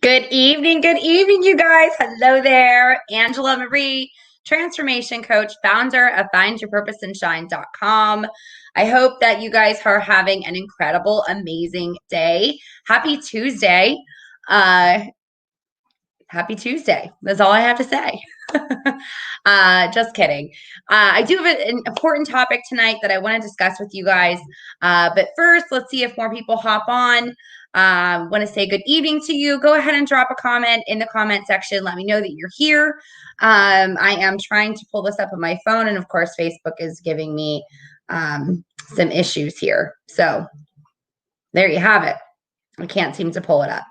Good evening, you guys. Hello there. Angela Marie, transformation coach, founder of findyourpurposeandshine.com. I hope that you guys are having an incredible, amazing day. Happy Tuesday. Uh, Happy Tuesday. That's all I have to say. Just kidding. I do have an important topic tonight that I want to discuss with you guys. But first, let's see if more people hop on. Want to say good evening to you. Go ahead and drop a comment in the comment section. Let me know that you're here. I am trying to pull this up on my phone, and of course, Facebook is giving me some issues here. So there you have it. I can't seem to pull it up.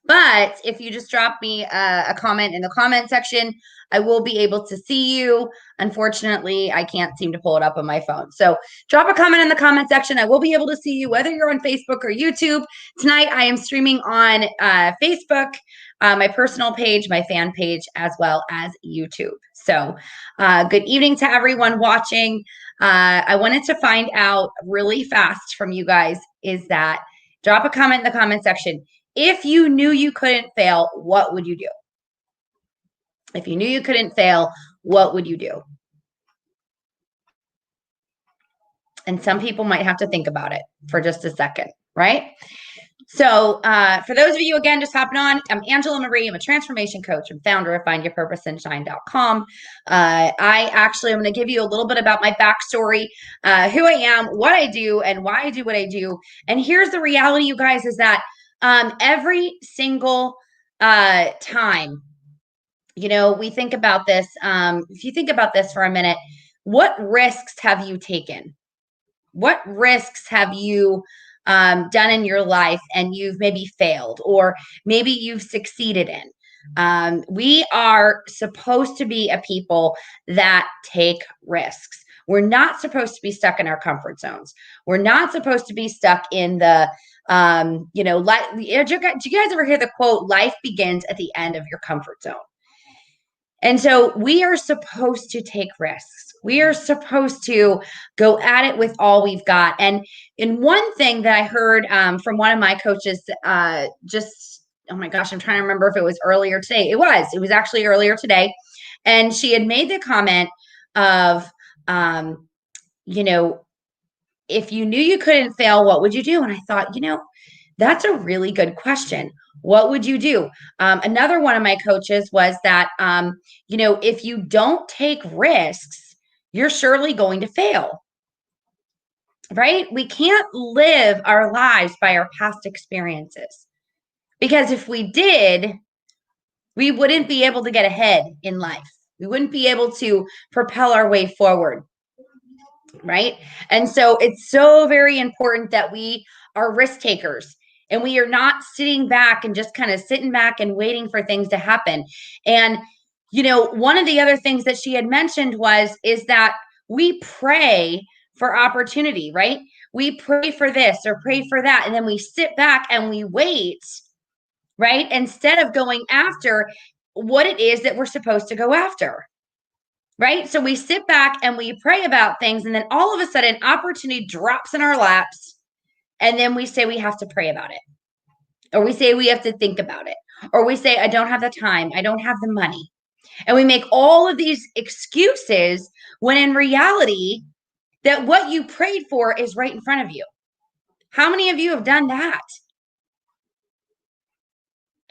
But if you just drop me a comment in the comment section, I will be able to see you. Unfortunately, I can't seem to pull it up on my phone. So drop a comment in the comment section. I will be able to see you whether you're on Facebook or YouTube. Tonight, I am streaming on Facebook, my personal page, my fan page, as well as YouTube. So good evening to everyone watching. I wanted to find out really fast from you guys is that drop a comment in the comment section. If you knew you couldn't fail, what would you do? If you knew you couldn't fail, what would you do? And some people might have to think about it for just a second, right? So for those of you, again, just hopping on, I'm Angela Marie. I'm a transformation coach and founder of findyourpurposeandshine.com. I actually am going to give you a little bit about my backstory, who I am, what I do, and why I do what I do. And here's the reality, you guys, is that every single time, we think about this. If you think about this for a minute, what risks have you taken? What risks have you done in your life and you've maybe failed or maybe you've succeeded in? We are supposed to be a people that take risks. We're not supposed to be stuck in our comfort zones. We're not supposed to be stuck in the do you guys ever hear the quote, life begins at the end of your comfort zone? And so we are supposed to take risks. We are supposed to go at it with all we've got. And in one thing that I heard from one of my coaches, oh my gosh, I'm trying to remember if it was earlier today. It was actually earlier today. And she had made the comment of, if you knew you couldn't fail, what would you do? And I thought, that's a really good question. What would you do? Another one of my coaches was that, if you don't take risks, you're surely going to fail, right? We can't live our lives by our past experiences because if we did, we wouldn't be able to get ahead in life. We wouldn't be able to propel our way forward. Right. And so it's so very important that we are risk takers and we are not sitting back and just kind of sitting back and waiting for things to happen. And, one of the other things that she had mentioned is that we pray for opportunity, right? We pray for this or pray for that. And then we sit back and we wait, right? Instead of going after what it is that we're supposed to go after. Right? So we sit back and we pray about things, and then all of a sudden, opportunity drops in our laps, and then we say we have to pray about it, or we say we have to think about it, or we say, I don't have the time, I don't have the money. And we make all of these excuses when in reality, that what you prayed for is right in front of you. How many of you have done that?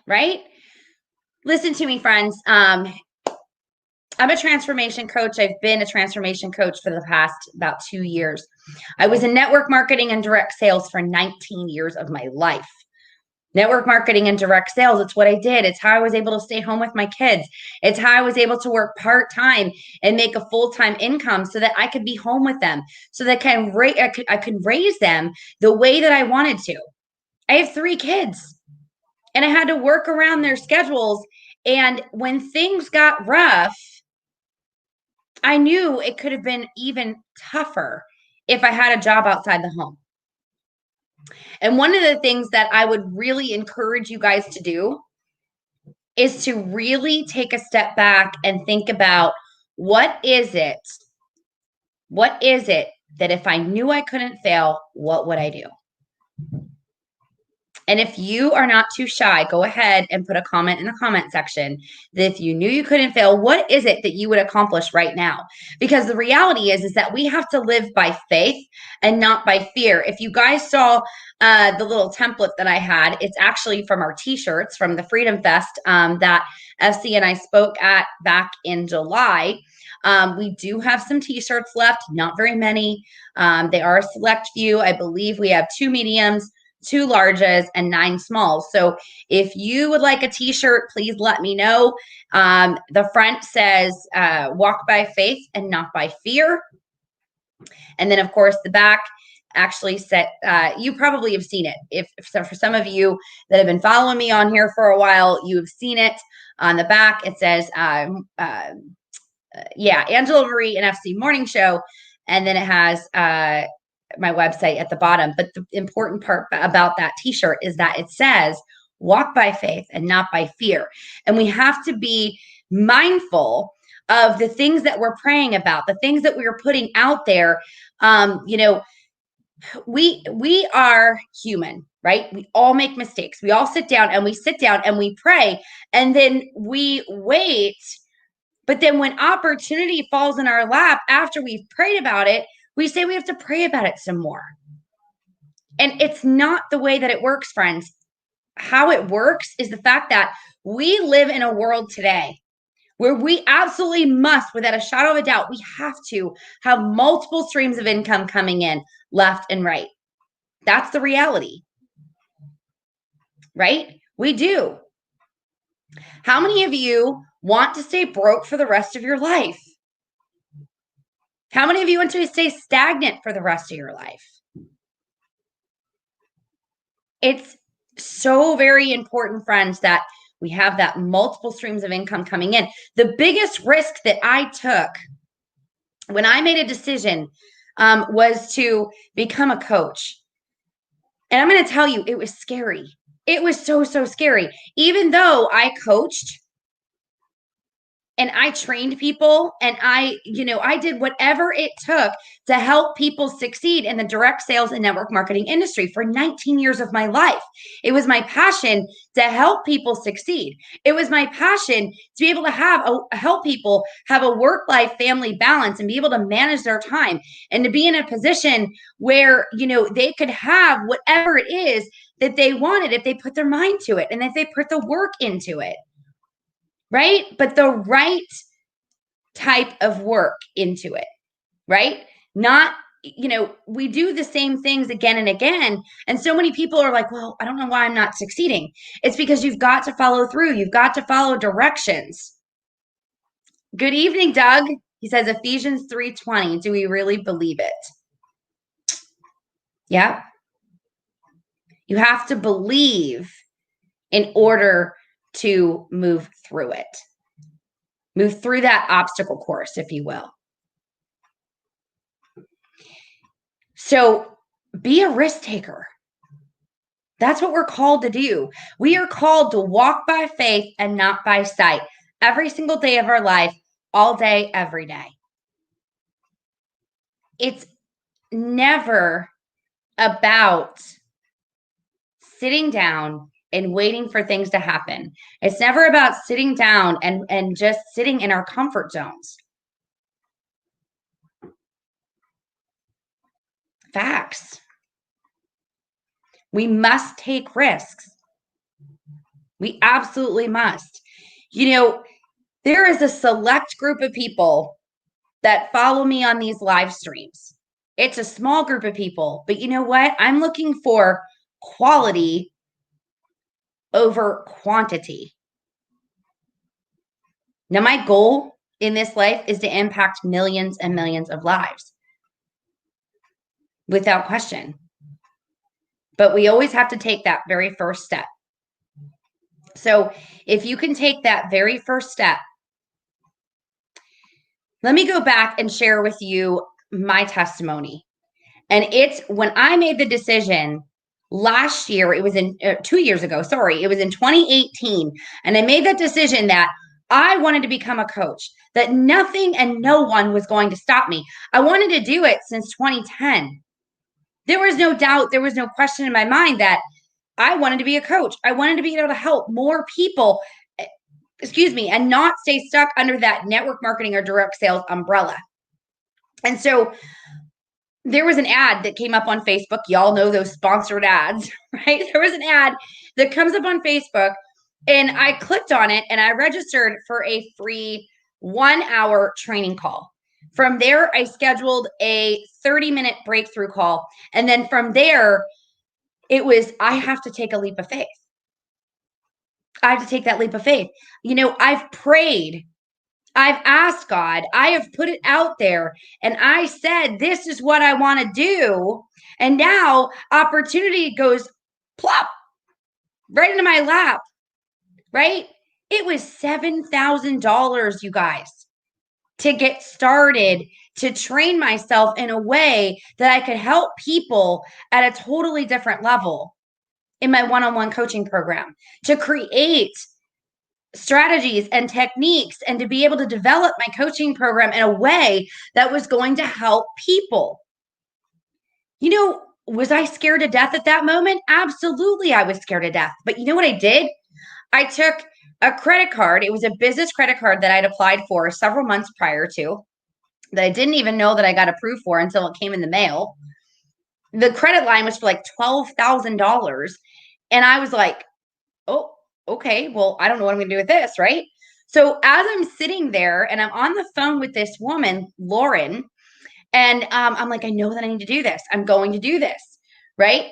Right? Listen to me, friends. I'm a transformation coach. I've been a transformation coach for the past about 2 years. I was in network marketing and direct sales for 19 years of my life. Network marketing and direct sales, it's what I did. It's how I was able to stay home with my kids. It's how I was able to work part-time and make a full-time income so that I could be home with them, so that I could raise them the way that I wanted to. I have 3 kids and I had to work around their schedules. And when things got rough, I knew it could have been even tougher if I had a job outside the home. And one of the things that I would really encourage you guys to do is to really take a step back and think about what is it that if I knew I couldn't fail, what would I do? And if you are not too shy, go ahead and put a comment in the comment section that if you knew you couldn't fail, what is it that you would accomplish right now? Because the reality is that we have to live by faith and not by fear. If you guys saw the little template that I had, it's actually from our t-shirts from the Freedom Fest that FC and I spoke at back in July. We do have some t-shirts left, not very many. They are a select few. I believe we have 2 mediums, 2 larges, and 9 smalls. So if you would like a t-shirt, please let me know. The front says walk by faith and not by fear. And then of course the back actually said, you probably have seen it. If so, for some of you that have been following me on here for a while, you have seen it. On the back it says Angela Marie and FC Morning Show. And then it has my website at the bottom. But the important part about that t-shirt is that it says walk by faith and not by fear. And we have to be mindful of the things that we're praying about, the things that we are putting out there. We are human, right? We all make mistakes. We all sit down and we pray, and then we wait. But then when opportunity falls in our lap after we've prayed about it, we say we have to pray about it some more. And it's not the way that it works, friends. How it works is the fact that we live in a world today where we absolutely must, without a shadow of a doubt, we have to have multiple streams of income coming in left and right. That's the reality, right? We do. How many of you want to stay broke for the rest of your life? How many of you want to stay stagnant for the rest of your life? It's so very important, friends, that we have that multiple streams of income coming in. The biggest risk that I took when I made a decision was to become a coach. And I'm going to tell you, it was scary. It was so scary. Even though I coached and I trained people and I did whatever it took to help people succeed in the direct sales and network marketing industry for 19 years of my life. It was my passion to help people succeed. It was my passion to be able to help people have a work-life family balance and be able to manage their time and to be in a position where, they could have whatever it is that they wanted if they put their mind to it and if they put the work into it. Right? But the right type of work into it, right? Not, we do the same things again and again. And so many people are like, well, I don't know why I'm not succeeding. It's because you've got to follow through. You've got to follow directions. Good evening, Doug. He says Ephesians 3:20. Do we really believe it? Yeah. You have to believe in order to move through it. Move through that obstacle course, if you will. So be a risk taker. That's what we're called to do. We are called to walk by faith and not by sight every single day of our life, all day, every day. It's never about sitting down and waiting for things to happen. It's never about sitting down and just sitting in our comfort zones. Facts. We must take risks. We absolutely must. There is a select group of people that follow me on these live streams. It's a small group of people, but you know what? I'm looking for quality over quantity. Now, my goal in this life is to impact millions and millions of lives, without question. But we always have to take that very first step. So if you can take that very first step, let me go back and share with you my testimony. And it's when I made the decision last year, it was in 2 years ago, sorry, it was in 2018. And I made that decision that I wanted to become a coach, that nothing and no one was going to stop me. I wanted to do it since 2010. There was no doubt, there was no question in my mind that I wanted to be a coach. I wanted to be able to help more people, and not stay stuck under that network marketing or direct sales umbrella. And so there was an ad that came up on Facebook. Y'all know those sponsored ads, right? There was an ad that comes up on Facebook, and I clicked on it and I registered for a free 1 hour training call. From there, I scheduled a 30-minute breakthrough call. And then from there, it was, I have to take a leap of faith. I have to take that leap of faith. I've prayed, I've asked God, I have put it out there, and I said, this is what I want to do. And now opportunity goes plop right into my lap, right? It was $7,000, you guys, to get started, to train myself in a way that I could help people at a totally different level in my one-on-one coaching program, to create strategies and techniques, and to be able to develop my coaching program in a way that was going to help people. Was I scared to death at that moment? Absolutely, I was scared to death. But you know what I did? I took a credit card. It was a business credit card that I'd applied for several months prior to, that I didn't even know that I got approved for until it came in the mail. The credit line was for like $12,000. And I was like, oh, okay, well, I don't know what I'm going to do with this, right? So as I'm sitting there and I'm on the phone with this woman, Lauren, and I'm like, I know that I need to do this. I'm going to do this, right?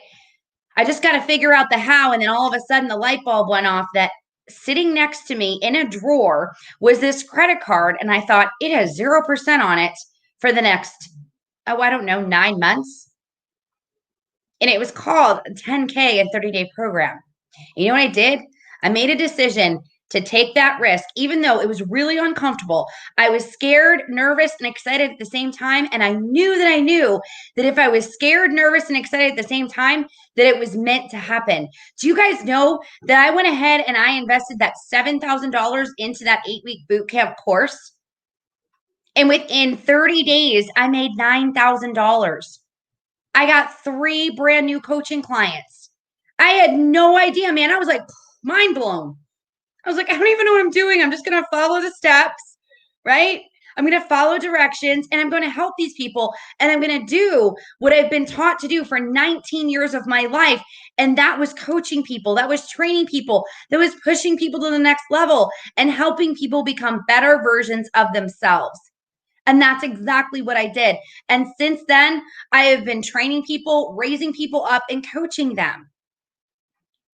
I just got to figure out the how. And then all of a sudden the light bulb went off that sitting next to me in a drawer was this credit card. And I thought, it has 0% on it for the next, I don't know, 9 months. And it was called 10K and 30-day program. You know what I did? I made a decision to take that risk, even though it was really uncomfortable. I was scared, nervous, and excited at the same time. And I knew that if I was scared, nervous, and excited at the same time, that it was meant to happen. Do you guys know that I went ahead and I invested that $7,000 into that 8-week boot camp course? And within 30 days, I made $9,000. I got 3 brand new coaching clients. I had no idea, man. I was like mind blown. I was like, I don't even know what I'm doing. I'm just going to follow the steps, right? I'm going to follow directions, and I'm going to help these people, and I'm going to do what I've been taught to do for 19 years of my life. And that was coaching people. That was training people. That was pushing people to the next level and helping people become better versions of themselves. And that's exactly what I did. And since then, I have been training people, raising people up, and coaching them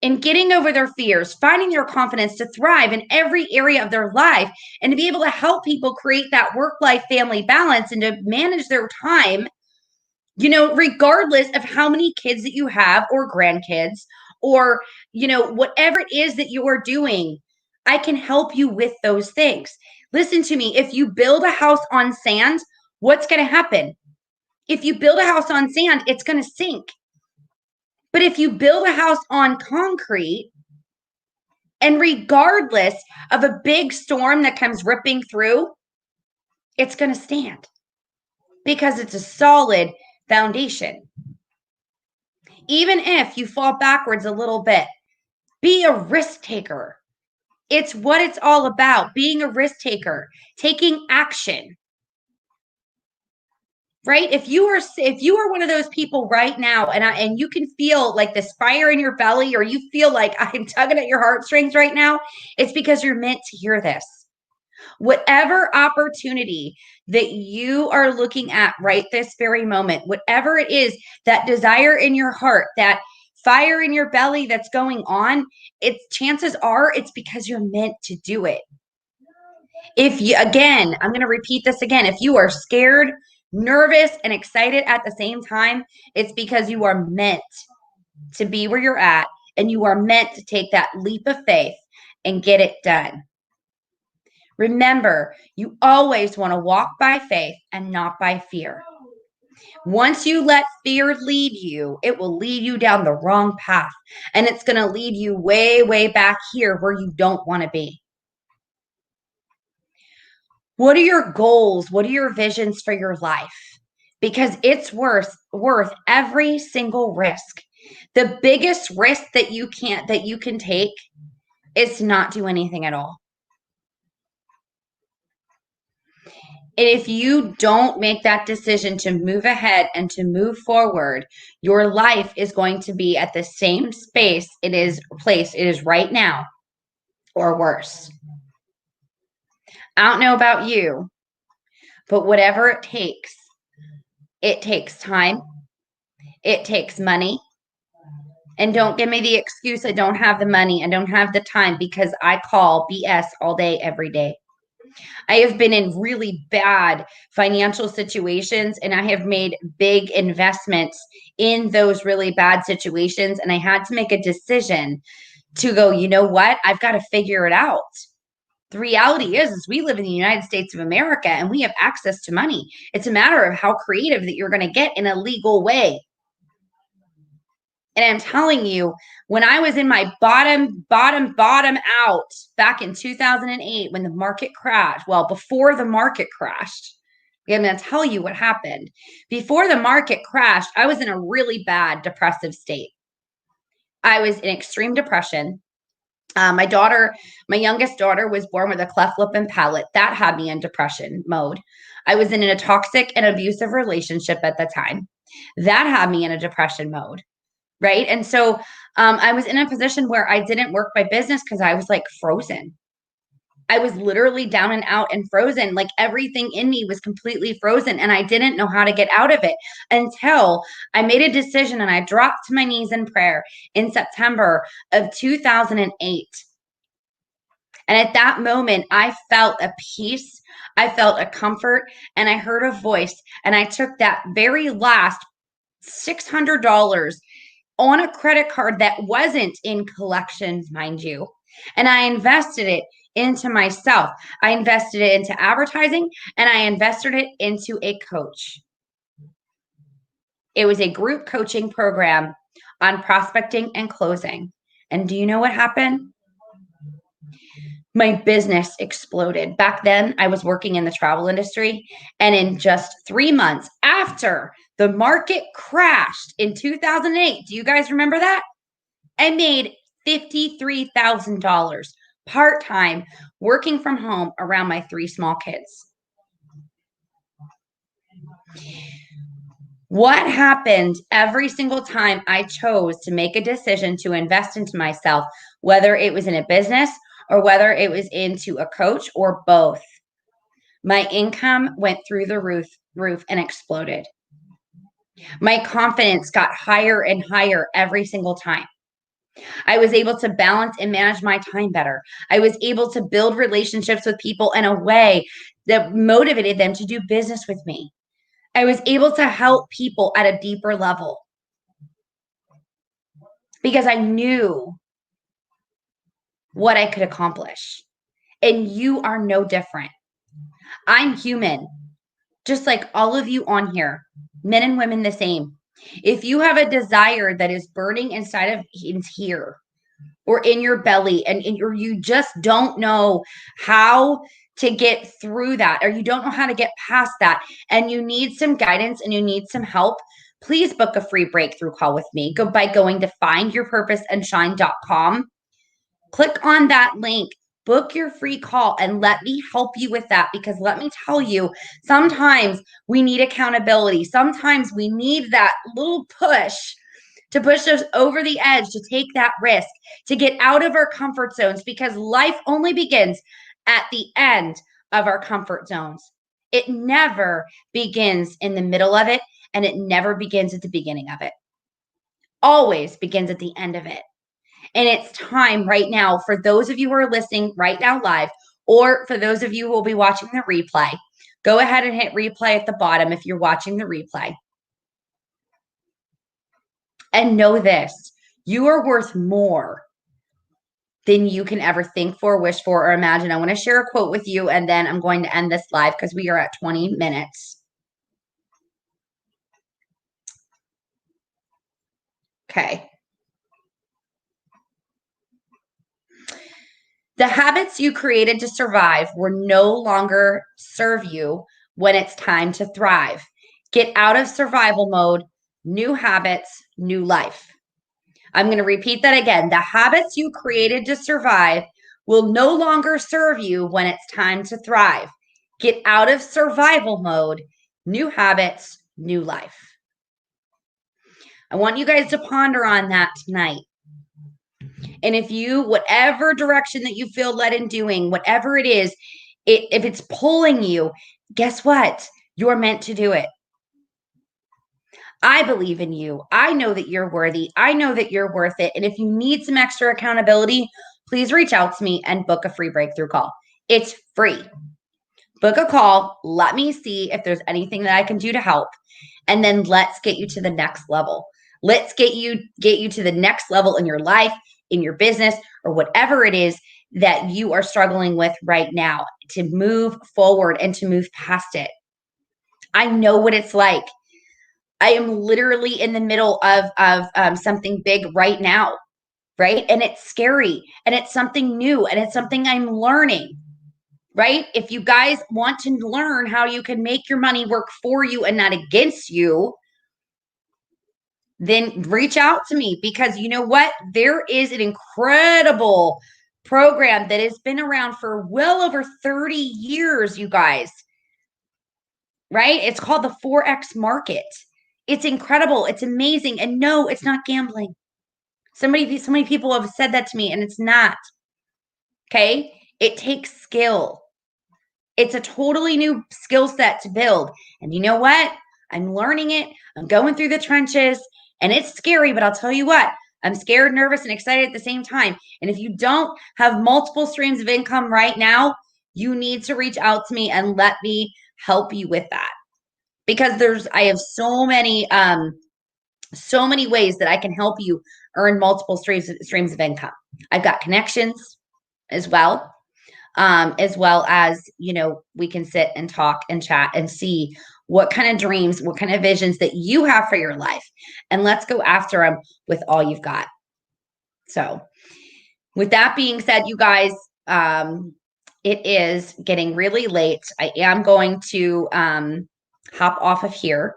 in getting over their fears, finding their confidence to thrive in every area of their life, and to be able to help people create that work-life family balance and to manage their time, regardless of how many kids that you have or grandkids or, whatever it is that you are doing. I can help you with those things. Listen to me. If you build a house on sand, what's going to happen? If you build a house on sand, it's going to sink. But if you build a house on concrete, and regardless of a big storm that comes ripping through, it's going to stand because it's a solid foundation. Even if you fall backwards a little bit, be a risk taker. It's what it's all about, being a risk taker, taking action. Right? If you are one of those people right now, and you can feel like this fire in your belly, or you feel like I'm tugging at your heartstrings right now, it's because you're meant to hear this. Whatever opportunity that you are looking at right this very moment, whatever it is, that desire in your heart, that fire in your belly that's going on, chances are it's because you're meant to do it. I'm going to repeat this again. If you are scared, nervous, and excited at the same time, it's because you are meant to be where you're at, and you are meant to take that leap of faith and get it done. Remember, you always want to walk by faith and not by fear. Once you let fear lead you, it will lead you down the wrong path, and it's going to lead you way, way back here where you don't want to be. What are your goals? What are your visions for your life? Because it's worth every single risk. The biggest risk that you can take is to not do anything at all. And if you don't make that decision to move ahead and to move forward, your life is going to be at the same place it is right now, or worse. I don't know about you, but whatever it takes time, it takes money. And don't give me the excuse I don't have the money, I don't have the time, because I call BS all day, every day. I have been in really bad financial situations, and I have made big investments in those really bad situations. And I had to make a decision to go, you know what? I've got to figure it out. The reality is we live in the United States of America and we have access to money. It's a matter of how creative that you're going to get in a legal way. And I'm telling you, when I was in my bottom out back in 2008, when the market crashed, well, before the market crashed, I'm going to tell you what happened. Before the market crashed, I was in a really bad depressive state. I was in extreme depression. My youngest daughter was born with a cleft lip and palate. That had me in depression mode. I was in a toxic and abusive relationship at the time. That had me in a depression mode. Right. And so I was in a position where I didn't work my business because I was like frozen. I was literally down and out and frozen. Like everything in me was completely frozen, and I didn't know how to get out of it until I made a decision and I dropped to my knees in prayer in September of 2008. And at that moment, I felt a peace, I felt a comfort, and I heard a voice. And I took that very last $600 on a credit card that wasn't in collections, mind you. And I invested it into myself. I invested it into advertising, and I invested it into a coach. It was a group coaching program on prospecting and closing. And do you know what happened? My business exploded. Back then, I was working in the travel industry. And in just 3 months after the market crashed in 2008, do you guys remember that? I made $53,000 part-time working from home around my 3 small kids. What happened every single time I chose to make a decision to invest into myself, whether it was in a business or whether it was into a coach or both? My income went through the roof and exploded. My confidence got higher and higher every single time. I was able to balance and manage my time better. I was able to build relationships with people in a way that motivated them to do business with me. I was able to help people at a deeper level because I knew what I could accomplish. And you are no different. I'm human, just like all of you on here, men and women the same. If you have a desire that is burning inside of here or in your belly, and you just don't know how to get through that, or you don't know how to get past that, and you need some guidance and you need some help, please book a free breakthrough call with me. Go by going to findyourpurposeandshine.com. Click on that link, book your free call, and let me help you with that. Because let me tell you, sometimes we need accountability. Sometimes we need that little push to push us over the edge, to take that risk, to get out of our comfort zones, because life only begins at the end of our comfort zones. It never begins in the middle of it, and it never begins at the beginning of it. Always begins at the end of it. And it's time right now for those of you who are listening right now live, or for those of you who will be watching the replay, go ahead and hit replay at the bottom if you're watching the replay. And know this, you are worth more than you can ever think for, wish for, or imagine. I want to share a quote with you, and then I'm going to end this live because we are at 20 minutes. Okay. The habits you created to survive will no longer serve you when it's time to thrive. Get out of survival mode, new habits, new life. I'm going to repeat that again. The habits you created to survive will no longer serve you when it's time to thrive. Get out of survival mode. New habits, new life. I want you guys to ponder on that tonight. And if you, whatever direction that you feel led in doing, whatever it is, if it's pulling you, guess what? You're meant to do it. I believe in you. I know that you're worthy. I know that you're worth it. And if you need some extra accountability, please reach out to me and book a free breakthrough call. It's free. Book a call. Let me see if there's anything that I can do to help. And then let's get you to the next level. Let's get you to the next level in your life, in your business, or whatever it is that you are struggling with right now, to move forward and to move past it. I know what it's like. I am literally in the middle of something big right now, right? And it's scary, and it's something new, and it's something I'm learning, right? If you guys want to learn how you can make your money work for you and not against you, then reach out to me, because you know what? There is an incredible program that has been around for well over 30 years, you guys, right? It's called the Forex Market. It's incredible. It's amazing. And no, it's not gambling. So many people have said that to me, and it's not. Okay? It takes skill. It's a totally new skill set to build. And you know what? I'm learning it. I'm going through the trenches, and it's scary, but I'll tell you what, I'm scared, nervous, and excited at the same time. And if you don't have multiple streams of income right now, you need to reach out to me and let me help you with that. Because I have so many ways that I can help you earn multiple streams of income. I've got connections as well as, we can sit and talk and chat and see what kind of dreams, what kind of visions that you have for your life. And let's go after them with all you've got. So with that being said, you guys, it is getting really late. I am going to hop off of here.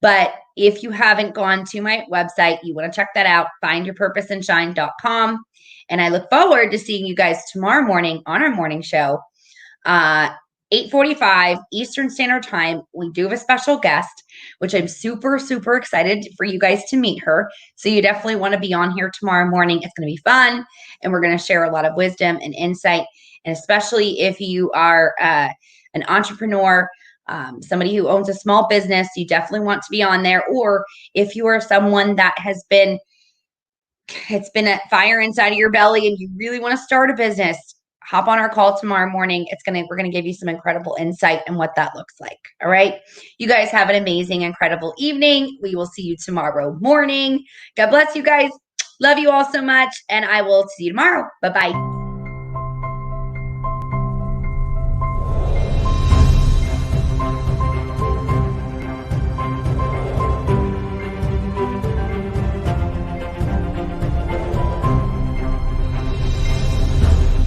But if you haven't gone to my website, you want to check that out, findyourpurposeandshine.com. And I look forward to seeing you guys tomorrow morning on our morning show, 8:45 Eastern Standard Time. We do have a special guest, which I'm super, super excited for you guys to meet her. So you definitely want to be on here tomorrow morning. It's going to be fun, and we're going to share a lot of wisdom and insight. And especially if you are an entrepreneur, somebody who owns a small business, you definitely want to be on there. Or if you are someone that it's been a fire inside of your belly and you really want to start a business, hop on our call tomorrow morning. We're going to give you some incredible insight and what that looks like. All right. You guys have an amazing, incredible evening. We will see you tomorrow morning. God bless you guys. Love you all so much. And I will see you tomorrow. Bye-bye.